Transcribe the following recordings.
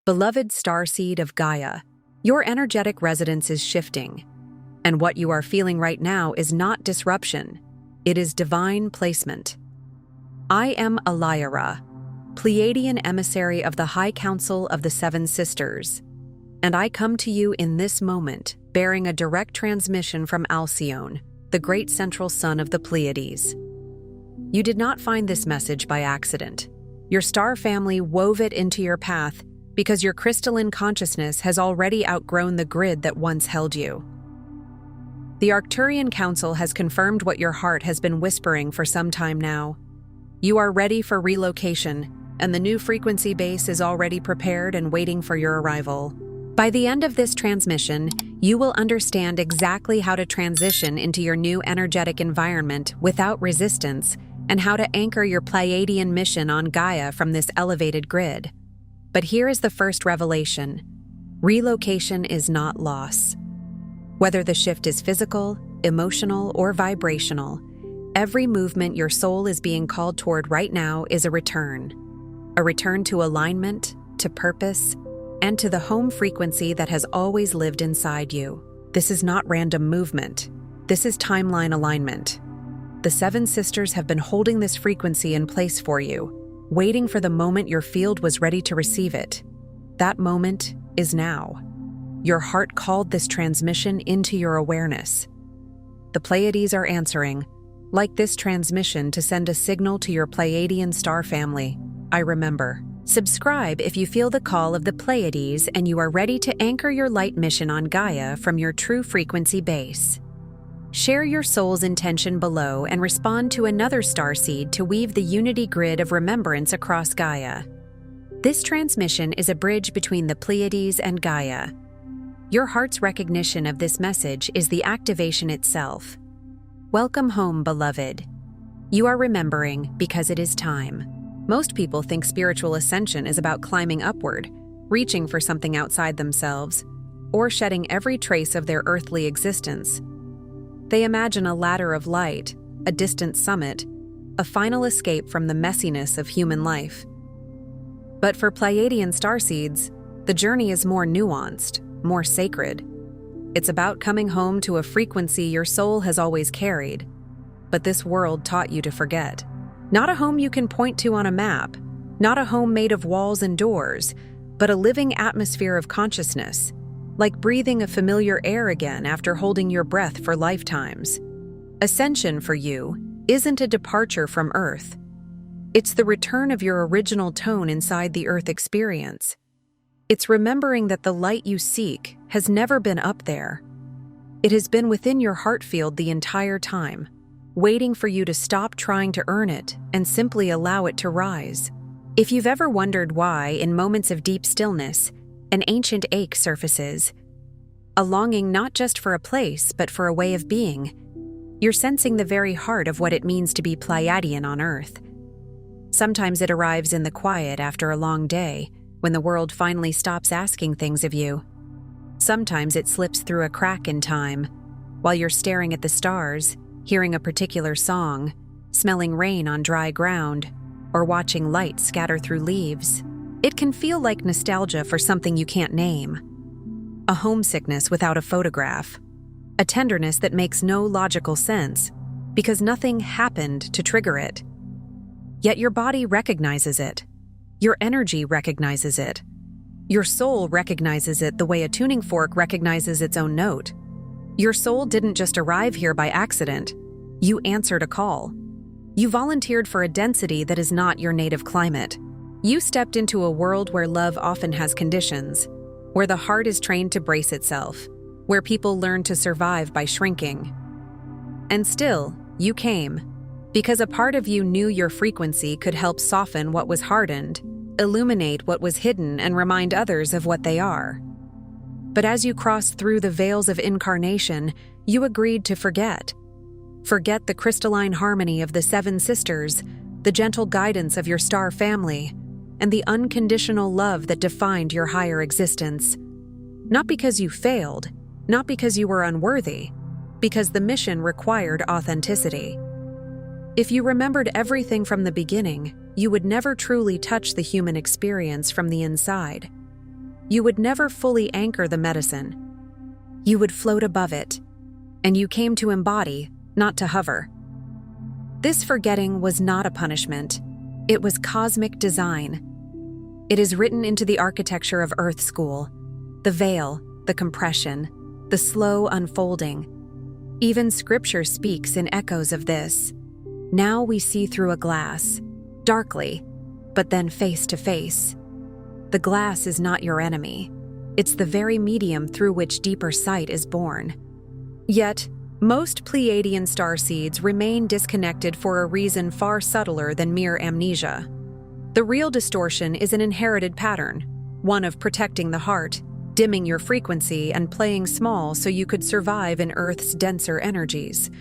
Beloved starseed of Gaia, your energetic resonance is shifting, and what you are feeling right now is not disruption, it is divine placement. I am Alyra, Pleiadian emissary of the High Council of the Seven Sisters, and I come to you in this moment bearing a direct transmission from Alcyone, the great central sun of the Pleiades. You did not find this message by accident. Your star family wove it into your path because your crystalline consciousness has already outgrown the grid that once held you. The Arcturian Council has confirmed what your heart has been whispering for some time now. You are ready for relocation, and the new frequency base is already prepared and waiting for your arrival. By the end of this transmission, you will understand exactly how to transition into your new energetic environment without resistance and how to anchor your Pleiadian mission on Gaia from this elevated grid. But here is the first revelation. Relocation is not loss. Whether the shift is physical, emotional, or vibrational, every movement your soul is being called toward right now is a return to alignment, to purpose, and to the home frequency that has always lived inside you. This is not random movement. This is timeline alignment. The Seven Sisters have been holding this frequency in place for you, waiting for the moment your field was ready to receive it. That moment is now. Your heart called this transmission into your awareness. The Pleiades are answering, like this transmission, to send a signal to your Pleiadian star family. I remember. Subscribe if you feel the call of the Pleiades and you are ready to anchor your light mission on Gaia from your true frequency base. Share your soul's intention below and respond to another starseed to weave the unity grid of remembrance across Gaia. This transmission is a bridge between the Pleiades and Gaia. Your heart's recognition of this message is the activation itself. Welcome home, beloved. You are remembering because it is time. Most people think spiritual ascension is about climbing upward, reaching for something outside themselves, or shedding every trace of their earthly existence. They imagine a ladder of light, a distant summit, a final escape from the messiness of human life. But for Pleiadian starseeds, the journey is more nuanced, more sacred. It's about coming home to a frequency your soul has always carried, but this world taught you to forget. Not a home you can point to on a map, not a home made of walls and doors, but a living atmosphere of consciousness, like breathing a familiar air again after holding your breath for lifetimes. Ascension for you isn't a departure from Earth. It's the return of your original tone inside the Earth experience. It's remembering that the light you seek has never been up there. It has been within your heart field the entire time, waiting for you to stop trying to earn it and simply allow it to rise. If you've ever wondered why, in moments of deep stillness, an ancient ache surfaces, a longing not just for a place but for a way of being, you're sensing the very heart of what it means to be Pleiadian on Earth. Sometimes it arrives in the quiet after a long day, when the world finally stops asking things of you. Sometimes it slips through a crack in time, while you're staring at the stars, hearing a particular song, smelling rain on dry ground, or watching light scatter through leaves. It can feel like nostalgia for something you can't name. A homesickness without a photograph. A tenderness that makes no logical sense, because nothing happened to trigger it. Yet your body recognizes it. Your energy recognizes it. Your soul recognizes it the way a tuning fork recognizes its own note. Your soul didn't just arrive here by accident. You answered a call. You volunteered for a density that is not your native climate. You stepped into a world where love often has conditions, where the heart is trained to brace itself, where people learn to survive by shrinking. And still, you came, because a part of you knew your frequency could help soften what was hardened, illuminate what was hidden, and remind others of what they are. But as you crossed through the veils of incarnation, you agreed to forget. Forget the crystalline harmony of the Seven Sisters, the gentle guidance of your star family, and the unconditional love that defined your higher existence. Not because you failed, not because you were unworthy, because the mission required authenticity. If you remembered everything from the beginning, you would never truly touch the human experience from the inside. you would never fully anchor the medicine. You would float above it, and you came to embody, not to hover. This forgetting was not a punishment. It was cosmic design. It is written into the architecture of Earth School, the veil, the compression, the slow unfolding. Even scripture speaks in echoes of this. Now we see through a glass, darkly, but then face to face. The glass is not your enemy. It's the very medium through which deeper sight is born. Yet, most Pleiadian starseeds remain disconnected for a reason far subtler than mere amnesia. The real distortion is an inherited pattern, one of protecting the heart, dimming your frequency, and playing small so you could survive in Earth's denser energies.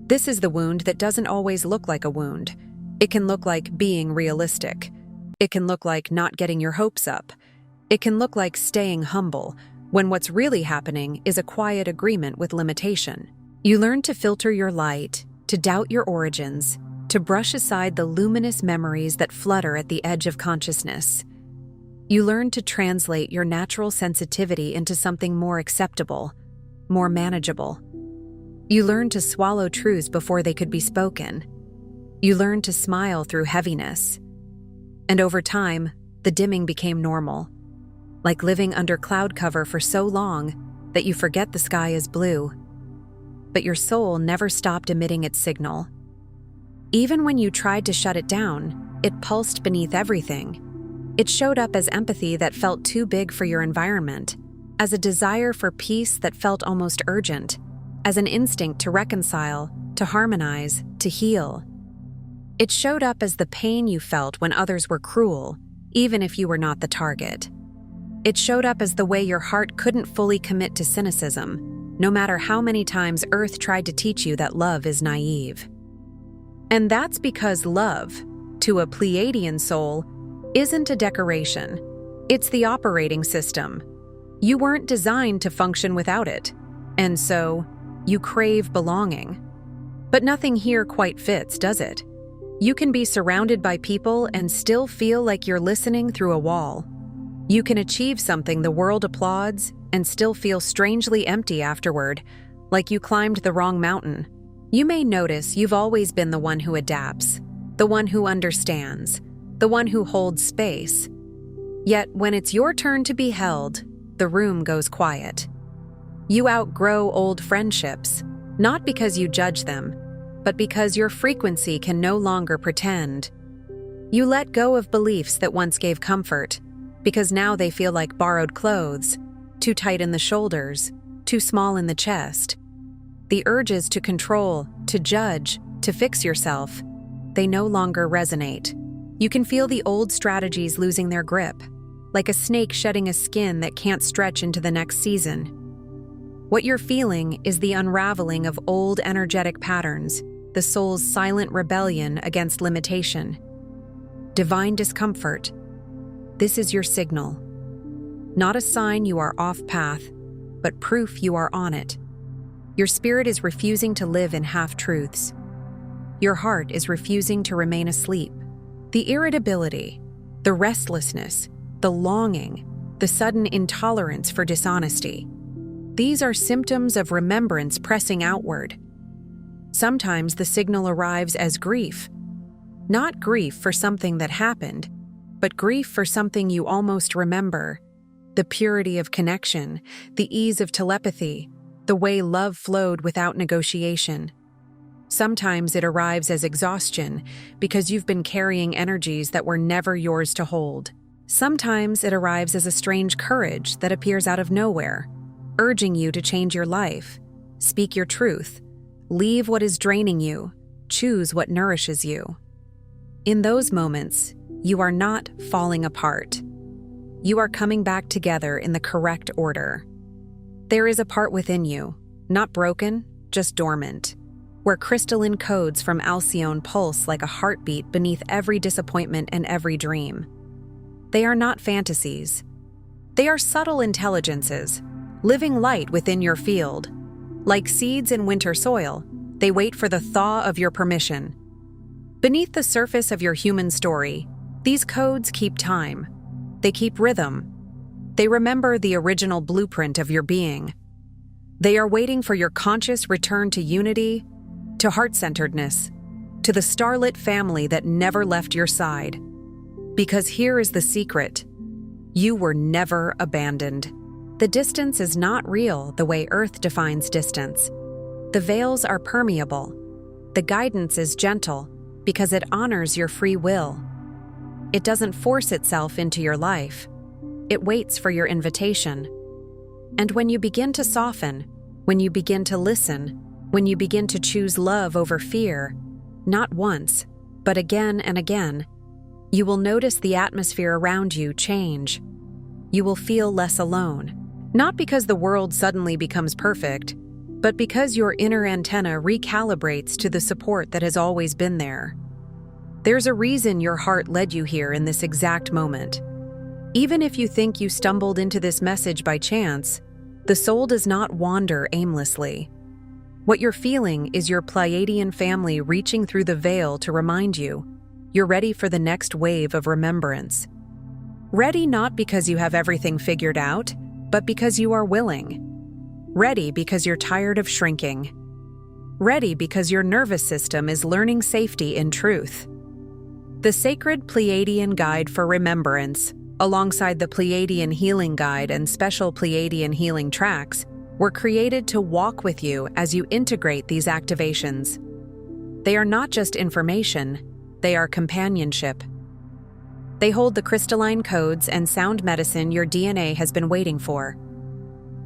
This is the wound that doesn't always look like a wound. It can look like being realistic. It can look like not getting your hopes up. It can look like staying humble, when what's really happening is a quiet agreement with limitation. You learn to filter your light, to doubt your origins, to brush aside the luminous memories that flutter at the edge of consciousness. You learn to translate your natural sensitivity into something more acceptable, more manageable. You learn to swallow truths before they could be spoken. You learn to smile through heaviness. And over time, the dimming became normal, like living under cloud cover for so long that you forget the sky is blue. But your soul never stopped emitting its signal. Even when you tried to shut it down, it pulsed beneath everything. It showed up as empathy that felt too big for your environment, as a desire for peace that felt almost urgent, as an instinct to reconcile, to harmonize, to heal. It showed up as the pain you felt when others were cruel, even if you were not the target. It showed up as the way your heart couldn't fully commit to cynicism, no matter how many times Earth tried to teach you that love is naive. And that's because love, to a Pleiadian soul, isn't a decoration. It's the operating system. You weren't designed to function without it, and so you crave belonging. But nothing here quite fits, does it? You can be surrounded by people and still feel like you're listening through a wall. You can achieve something the world applauds and still feel strangely empty afterward, like you climbed the wrong mountain. You may notice you've always been the one who adapts, the one who understands, the one who holds space. Yet when it's your turn to be held, the room goes quiet. You outgrow old friendships, not because you judge them, but because your frequency can no longer pretend. You let go of beliefs that once gave comfort, because now they feel like borrowed clothes, too tight in the shoulders, too small in the chest. The urges to control, to judge, to fix yourself, they no longer resonate. You can feel the old strategies losing their grip, like a snake shedding a skin that can't stretch into the next season. What you're feeling is the unraveling of old energetic patterns, the soul's silent rebellion against limitation. Divine discomfort. This is your signal. Not a sign you are off path, but proof you are on it. Your spirit is refusing to live in half-truths. Your heart is refusing to remain asleep. The irritability, the restlessness, the longing, the sudden intolerance for dishonesty. These are symptoms of remembrance pressing outward. Sometimes the signal arrives as grief. Not grief for something that happened, but grief for something you almost remember. The purity of connection, the ease of telepathy, the way love flowed without negotiation. Sometimes it arrives as exhaustion because you've been carrying energies that were never yours to hold. Sometimes it arrives as a strange courage that appears out of nowhere, urging you to change your life, speak your truth, leave what is draining you, choose what nourishes you. In those moments, you are not falling apart. You are coming back together in the correct order. There is a part within you, not broken, just dormant, where crystalline codes from Alcyone pulse like a heartbeat beneath every disappointment and every dream. They are not fantasies. They are subtle intelligences, living light within your field. Like seeds in winter soil, they wait for the thaw of your permission. Beneath the surface of your human story, these codes keep time. They keep rhythm. They remember the original blueprint of your being. They are waiting for your conscious return to unity, to heart-centeredness, to the starlit family that never left your side. Because here is the secret: you were never abandoned. The distance is not real the way Earth defines distance. The veils are permeable. The guidance is gentle because it honors your free will. It doesn't force itself into your life. It waits for your invitation. And when you begin to soften, when you begin to listen, when you begin to choose love over fear, not once, but again and again, you will notice the atmosphere around you change. You will feel less alone. Not because the world suddenly becomes perfect, but because your inner antenna recalibrates to the support that has always been there. There's a reason your heart led you here in this exact moment. Even if you think you stumbled into this message by chance, the soul does not wander aimlessly. What you're feeling is your Pleiadian family reaching through the veil to remind you you're ready for the next wave of remembrance. Ready not because you have everything figured out, but because you are willing. Ready because you're tired of shrinking. Ready because your nervous system is learning safety in truth. The sacred Pleiadian Guide for Remembrance, alongside the Pleiadian Healing Guide and special Pleiadian healing tracks, were created to walk with you as you integrate these activations. They are not just information, they are companionship. They hold the crystalline codes and sound medicine your DNA has been waiting for.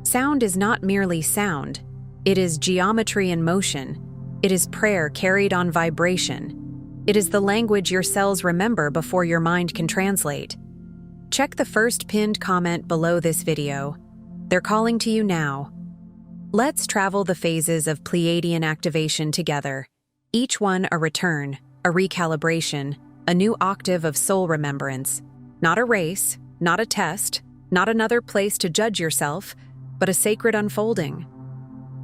Sound is not merely sound, it is geometry in motion. It is prayer carried on vibration. It is the language your cells remember before your mind can translate. Check the first pinned comment below this video. They're calling to you now. Let's travel the phases of Pleiadian activation together. Each one a return, a recalibration, a new octave of soul remembrance. Not a race, not a test, not another place to judge yourself, but a sacred unfolding.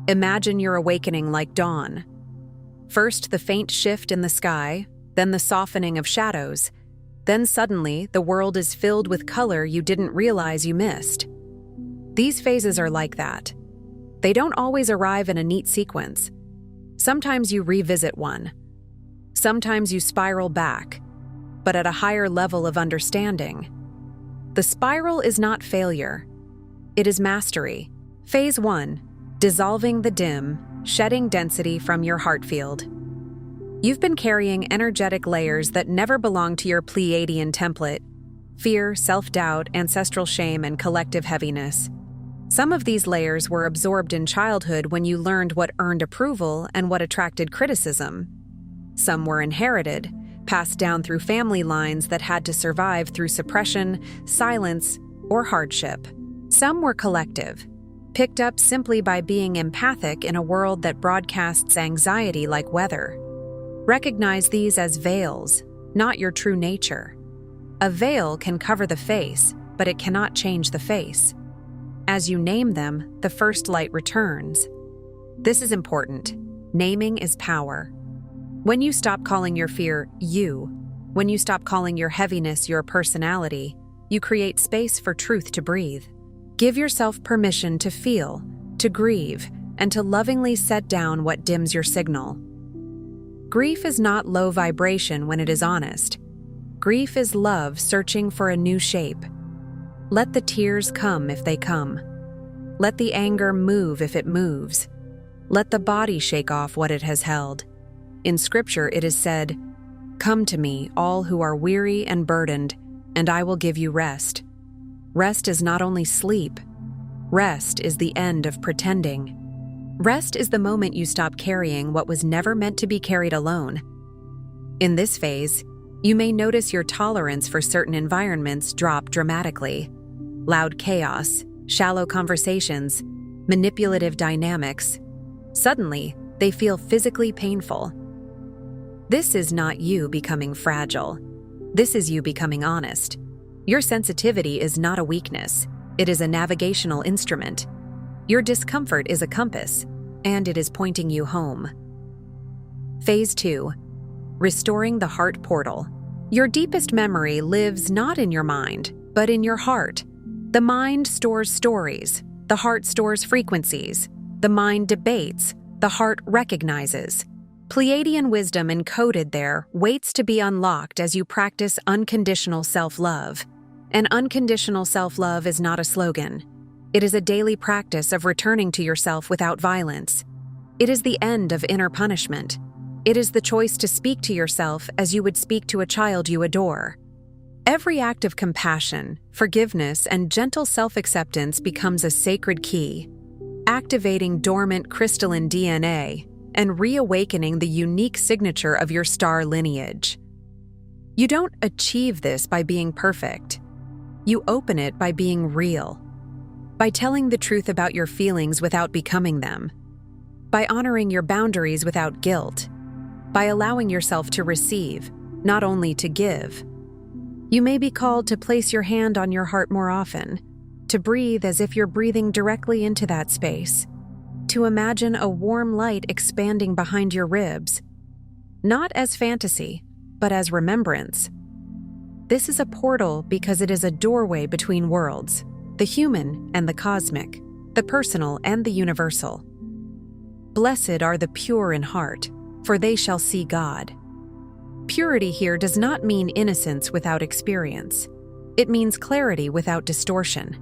Imagine your awakening like dawn. First, the faint shift in the sky, then the softening of shadows. Then suddenly, the world is filled with color you didn't realize you missed. These phases are like that. They don't always arrive in a neat sequence. Sometimes you revisit one. Sometimes you spiral back, but at a higher level of understanding. The spiral is not failure. It is mastery. Phase 1, dissolving the dim, shedding density from your heart field. You've been carrying energetic layers that never belonged to your Pleiadian template: fear, self-doubt, ancestral shame, and collective heaviness. Some of these layers were absorbed in childhood when you learned what earned approval and what attracted criticism. Some were inherited, passed down through family lines that had to survive through suppression, silence, or hardship. Some were collective, picked up simply by being empathic in a world that broadcasts anxiety like weather. Recognize these as veils, not your true nature. A veil can cover the face, but it cannot change the face. As you name them, the first light returns. This is important. Naming is power. When you stop calling your fear you, when you stop calling your heaviness your personality, you create space for truth to breathe. Give yourself permission to feel, to grieve, and to lovingly set down what dims your signal. Grief is not low vibration when it is honest. Grief is love searching for a new shape. Let the tears come if they come. Let the anger move if it moves. Let the body shake off what it has held. In Scripture it is said, "Come to me, all who are weary and burdened, and I will give you rest." Rest is not only sleep. Rest is the end of pretending. Rest is the moment you stop carrying what was never meant to be carried alone. In this phase, you may notice your tolerance for certain environments drop dramatically. Loud chaos, shallow conversations, manipulative dynamics. Suddenly, they feel physically painful. This is not you becoming fragile. This is you becoming honest. Your sensitivity is not a weakness. It is a navigational instrument. Your discomfort is a compass, and it is pointing you home. Phase 2. Restoring the heart portal. Your deepest memory lives not in your mind, but in your heart. The mind stores stories, the heart stores frequencies. The mind debates, the heart recognizes. Pleiadian wisdom encoded there waits to be unlocked as you practice unconditional self-love. And unconditional self-love is not a slogan. It is a daily practice of returning to yourself without violence. It is the end of inner punishment. It is the choice to speak to yourself as you would speak to a child you adore. Every act of compassion, forgiveness, and gentle self-acceptance becomes a sacred key, activating dormant crystalline DNA and reawakening the unique signature of your star lineage. You don't achieve this by being perfect. You open it by being real, by telling the truth about your feelings without becoming them, by honoring your boundaries without guilt, by allowing yourself to receive, not only to give. You may be called to place your hand on your heart more often, to breathe as if you're breathing directly into that space, to imagine a warm light expanding behind your ribs, not as fantasy, but as remembrance. This is a portal because it is a doorway between worlds, the human and the cosmic, the personal and the universal. Blessed are the pure in heart, for they shall see God. Purity here does not mean innocence without experience. It means clarity without distortion.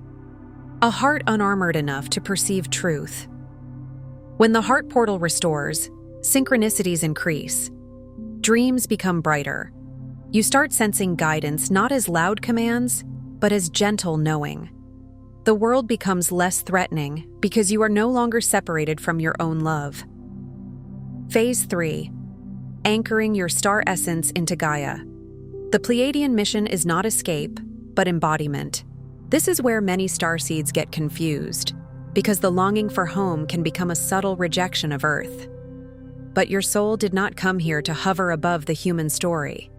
A heart unarmored enough to perceive truth. When the heart portal restores, synchronicities increase. Dreams become brighter. You start sensing guidance not as loud commands, but as gentle knowing. The world becomes less threatening because you are no longer separated from your own love. Phase 3. Anchoring your star essence into Gaia. The Pleiadian mission is not escape, but embodiment. This is where many starseeds get confused, because the longing for home can become a subtle rejection of Earth. But your soul did not come here to hover above the human story.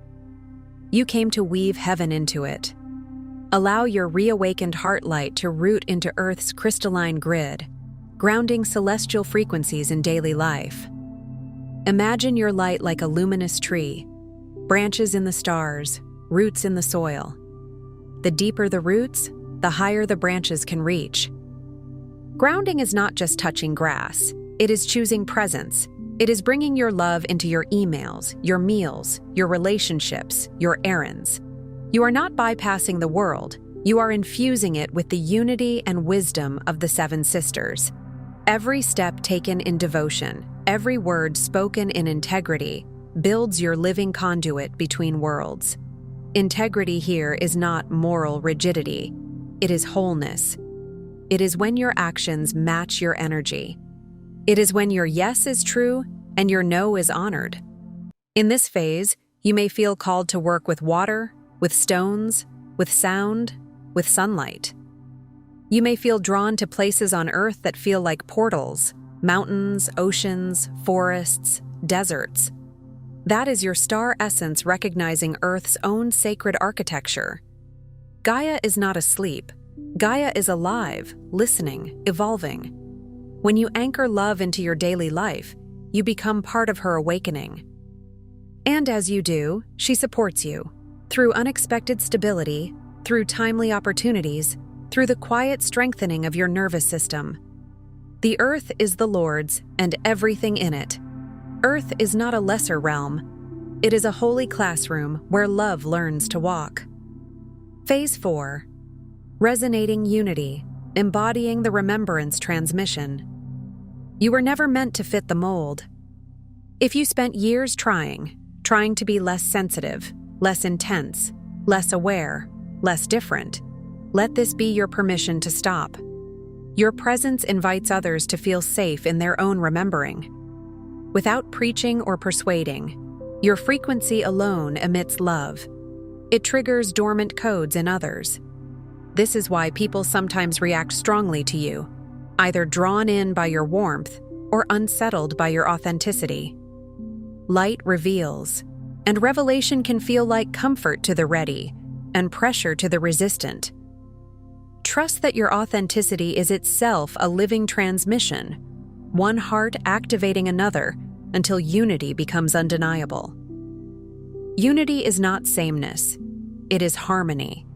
You came to weave heaven into it. Allow your reawakened heart light to root into Earth's crystalline grid, grounding celestial frequencies in daily life. Imagine your light like a luminous tree, branches in the stars, roots in the soil. The deeper the roots, the higher the branches can reach. Grounding is not just touching grass, it is choosing presence. It is bringing your love into your emails, your meals, your relationships, your errands. You are not bypassing the world, you are infusing it with the unity and wisdom of the Seven Sisters. Every step taken in devotion, every word spoken in integrity, builds your living conduit between worlds. Integrity here is not moral rigidity, it is wholeness. It is when your actions match your energy. It is when your yes is true and your no is honored. In this phase, you may feel called to work with water, with stones, with sound, with sunlight. You may feel drawn to places on Earth that feel like portals, mountains, oceans, forests, deserts. That is your star essence recognizing Earth's own sacred architecture. Gaia is not asleep. Gaia is alive, listening, evolving. When you anchor love into your daily life, you become part of her awakening. And as you do, she supports you. Through unexpected stability, through timely opportunities, through the quiet strengthening of your nervous system. The Earth is the Lord's and everything in it. Earth is not a lesser realm. It is a holy classroom where love learns to walk. Phase 4. Resonating unity, embodying the remembrance transmission. You were never meant to fit the mold. If you spent years trying to be less sensitive, less intense, less aware, less different, let this be your permission to stop. Your presence invites others to feel safe in their own remembering. Without preaching or persuading, your frequency alone emits love. It triggers dormant codes in others. This is why people sometimes react strongly to you, either drawn in by your warmth or unsettled by your authenticity. Light reveals, and revelation can feel like comfort to the ready and pressure to the resistant. Trust that your authenticity is itself a living transmission, one heart activating another until unity becomes undeniable. Unity is not sameness, it is harmony.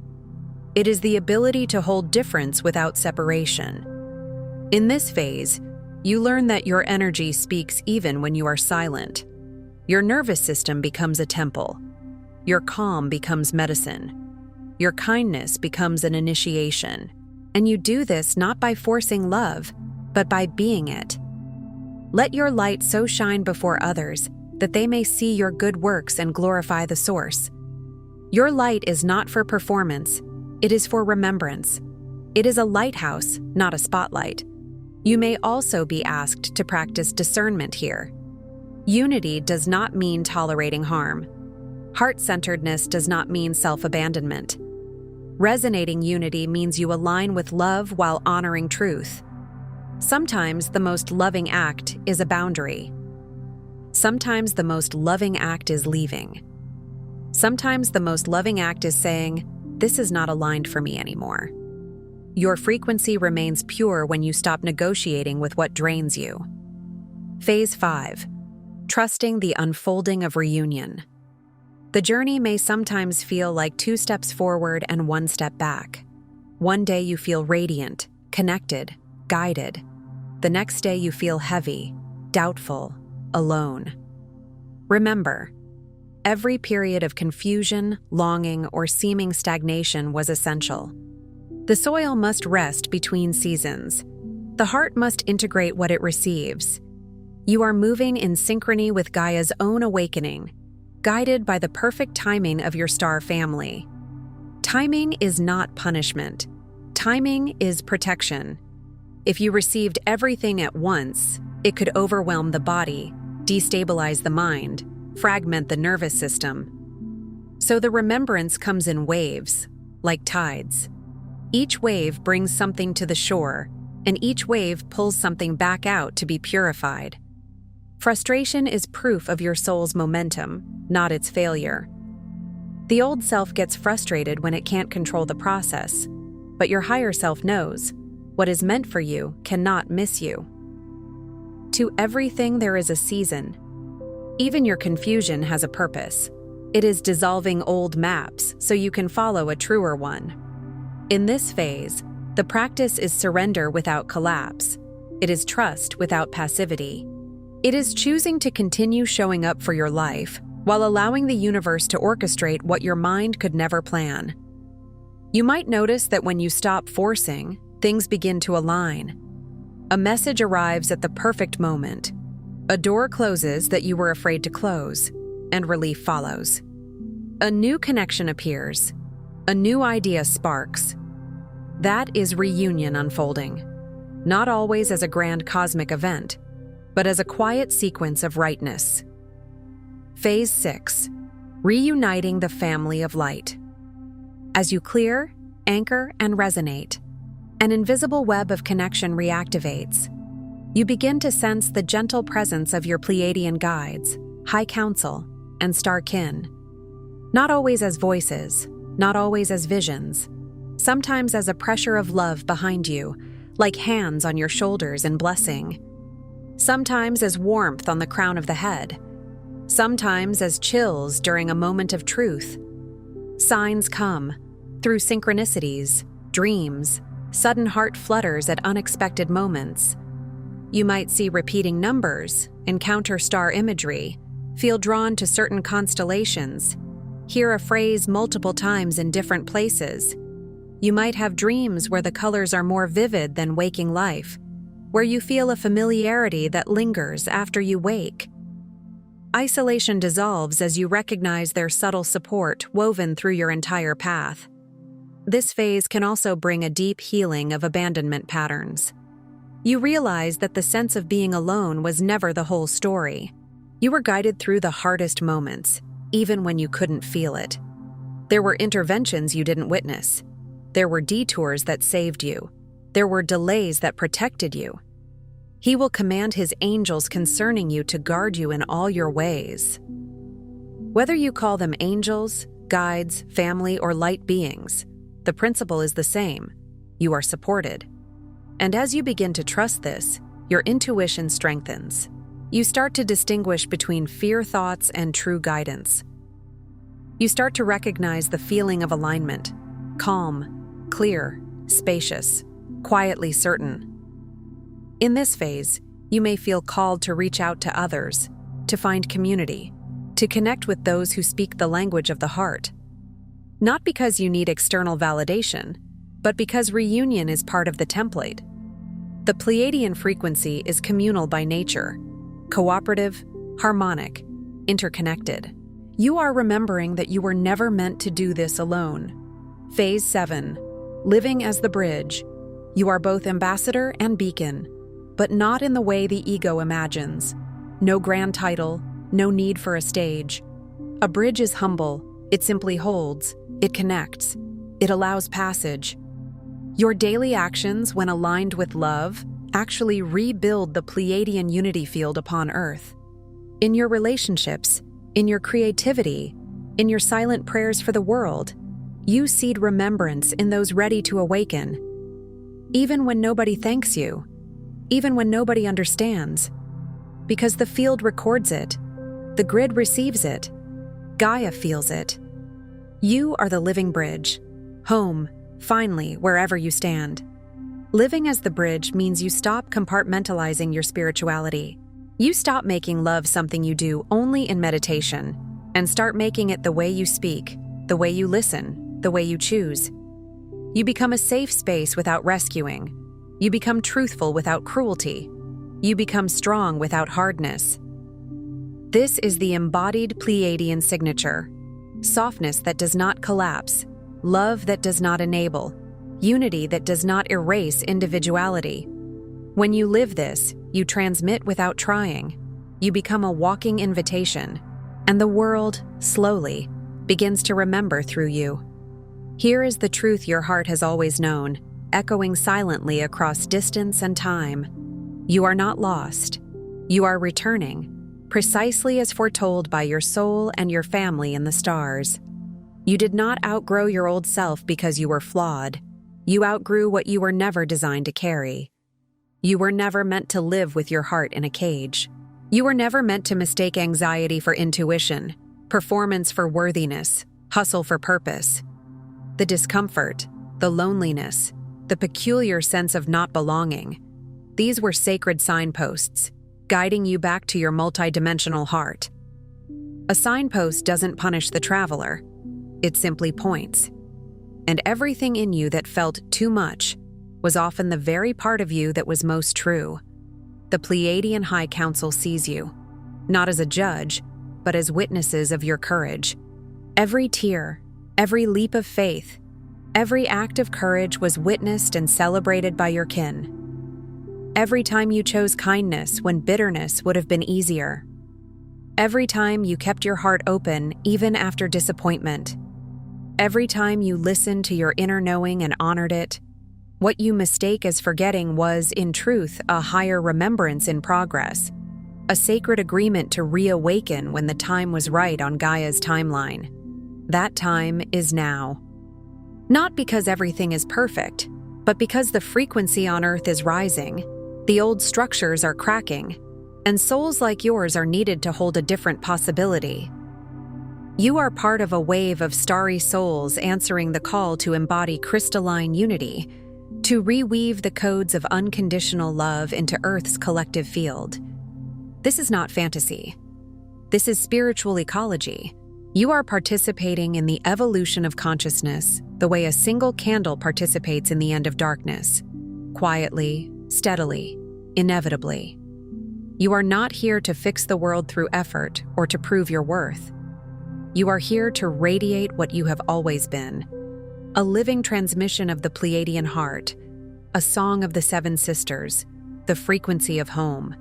It is the ability to hold difference without separation. In this phase, you learn that your energy speaks even when you are silent. Your nervous system becomes a temple. Your calm becomes medicine. Your kindness becomes an initiation. And you do this not by forcing love, but by being it. Let your light so shine before others that they may see your good works and glorify the source. Your light is not for performance, it is for remembrance. It is a lighthouse, not a spotlight. You may also be asked to practice discernment here. Unity does not mean tolerating harm. Heart-centeredness does not mean self-abandonment. Resonating unity means you align with love while honoring truth. Sometimes the most loving act is a boundary. Sometimes the most loving act is leaving. Sometimes the most loving act is saying, "This is not aligned for me anymore." Your frequency remains pure when you stop negotiating with what drains you. Phase 5. Trusting the unfolding of reunion. The journey may sometimes feel like 2 steps forward and 1 step back. One day you feel radiant, connected, guided. The next day you feel heavy, doubtful, alone. Remember, every period of confusion, longing, or seeming stagnation was essential. The soil must rest between seasons. The heart must integrate what it receives. You are moving in synchrony with Gaia's own awakening, guided by the perfect timing of your star family. Timing is not punishment. Timing is protection. If you received everything at once, it could overwhelm the body, destabilize the mind, fragment the nervous system. So the remembrance comes in waves, like tides. Each wave brings something to the shore, and each wave pulls something back out to be purified. Frustration is proof of your soul's momentum, not its failure. The old self gets frustrated when it can't control the process, but your higher self knows what is meant for you cannot miss you. To everything there is a season. Even your confusion has a purpose. It is dissolving old maps so you can follow a truer one. In this phase, the practice is surrender without collapse. It is trust without passivity. It is choosing to continue showing up for your life while allowing the universe to orchestrate what your mind could never plan. You might notice that when you stop forcing, things begin to align. A message arrives at the perfect moment. A door closes that you were afraid to close, and relief follows. A new connection appears. A new idea sparks. That is reunion unfolding, not always as a grand cosmic event, but as a quiet sequence of rightness. Phase 6. Reuniting the family of light. As you clear, anchor, and resonate, an invisible web of connection reactivates. You begin to sense the gentle presence of your Pleiadian guides, high council, and star kin. Not always as voices, not always as visions, sometimes as a pressure of love behind you, like hands on your shoulders in blessing. Sometimes as warmth on the crown of the head. Sometimes as chills during a moment of truth. Signs come through synchronicities, dreams, sudden heart flutters at unexpected moments. You might see repeating numbers, encounter star imagery, feel drawn to certain constellations, hear a phrase multiple times in different places. You might have dreams where the colors are more vivid than waking life, where you feel a familiarity that lingers after you wake. Isolation dissolves as you recognize their subtle support woven through your entire path. This phase can also bring a deep healing of abandonment patterns. You realize that the sense of being alone was never the whole story. You were guided through the hardest moments, even when you couldn't feel it. There were interventions you didn't witness. There were detours that saved you. There were delays that protected you. He will command his angels concerning you to guard you in all your ways. Whether you call them angels, guides, family, or light beings, the principle is the same. You are supported. And as you begin to trust this, your intuition strengthens. You start to distinguish between fear thoughts and true guidance. You start to recognize the feeling of alignment, calm, clear, spacious, quietly certain. In this phase, you may feel called to reach out to others, to find community, to connect with those who speak the language of the heart. Not because you need external validation, but because reunion is part of the template. The Pleiadian frequency is communal by nature, cooperative, harmonic, interconnected. You are remembering that you were never meant to do this alone. Phase 7. Living as the bridge. You are both ambassador and beacon, but not in the way the ego imagines. No grand title, no need for a stage. A bridge is humble, it simply holds, it connects, it allows passage. Your daily actions, when aligned with love, actually rebuild the Pleiadian unity field upon Earth. In your relationships, in your creativity, in your silent prayers for the world, you seed remembrance in those ready to awaken. Even when nobody thanks you, even when nobody understands. Because the field records it, the grid receives it, Gaia feels it. You are the living bridge, home, finally, wherever you stand. Living as the bridge means you stop compartmentalizing your spirituality. You stop making love something you do only in meditation, and start making it the way you speak, the way you listen, the way you choose. You become a safe space without rescuing. You become truthful without cruelty. You become strong without hardness. This is the embodied Pleiadian signature. Softness that does not collapse, love that does not enable, unity that does not erase individuality. When you live this, you transmit without trying. You become a walking invitation, and the world, slowly, begins to remember through you. Here is the truth your heart has always known, echoing silently across distance and time. You are not lost. You are returning, precisely as foretold by your soul and your family in the stars. You did not outgrow your old self because you were flawed. You outgrew what you were never designed to carry. You were never meant to live with your heart in a cage. You were never meant to mistake anxiety for intuition, performance for worthiness, hustle for purpose. The discomfort, the loneliness, the peculiar sense of not belonging, these were sacred signposts, guiding you back to your multidimensional heart. A signpost doesn't punish the traveler, it simply points. And everything in you that felt too much was often the very part of you that was most true. The Pleiadian High Council sees you, not as a judge, but as witnesses of your courage. Every tear, every leap of faith, every act of courage was witnessed and celebrated by your kin. Every time you chose kindness when bitterness would have been easier. Every time you kept your heart open even after disappointment. Every time you listened to your inner knowing and honored it. What you mistake as forgetting was, in truth, a higher remembrance in progress, a sacred agreement to reawaken when the time was right on Gaia's timeline. That time is now. Not because everything is perfect, but because the frequency on Earth is rising, the old structures are cracking, and souls like yours are needed to hold a different possibility. You are part of a wave of starry souls answering the call to embody crystalline unity, to reweave the codes of unconditional love into Earth's collective field. This is not fantasy. This is spiritual ecology. You are participating in the evolution of consciousness the way a single candle participates in the end of darkness, quietly, steadily, inevitably. You are not here to fix the world through effort or to prove your worth. You are here to radiate what you have always been, a living transmission of the Pleiadian heart, a song of the seven sisters, the frequency of home.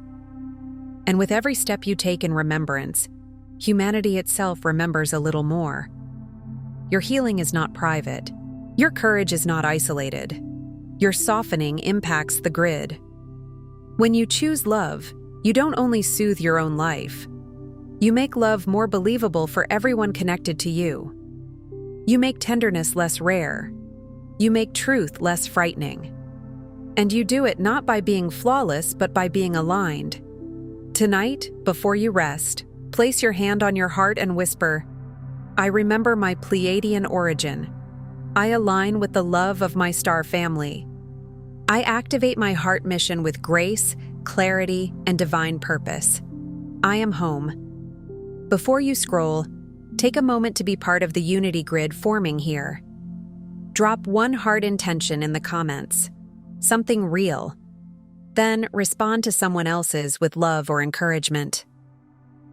And with every step you take in remembrance, humanity itself remembers a little more. Your healing is not private. Your courage is not isolated. Your softening impacts the grid. When you choose love, you don't only soothe your own life. You make love more believable for everyone connected to you. You make tenderness less rare. You make truth less frightening. And you do it not by being flawless, but by being aligned. Tonight, before you rest, place your hand on your heart and whisper, "I remember my Pleiadian origin. I align with the love of my star family. I activate my heart mission with grace, clarity, and divine purpose. I am home. Before you scroll, take a moment to be part of the unity grid forming here. Drop one heart intention in the comments, something real. Then respond to someone else's with love or encouragement.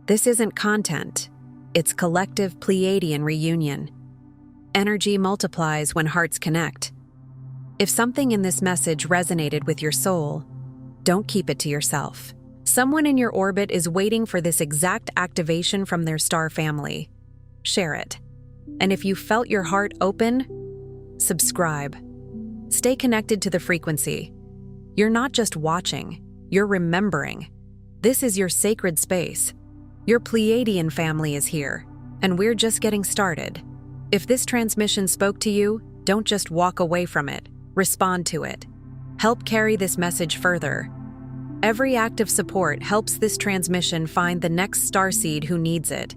This isn't content, it's collective Pleiadian reunion. Energy multiplies when hearts connect. If something in this message resonated with your soul, don't keep it to yourself. Someone in your orbit is waiting for this exact activation from their star family. Share it. And if you felt your heart open, subscribe. Stay connected to the frequency. You're not just watching, you're remembering. This is your sacred space. Your Pleiadian family is here, and we're just getting started. If this transmission spoke to you, don't just walk away from it. Respond to it. Help carry this message further. Every act of support helps this transmission find the next starseed who needs it.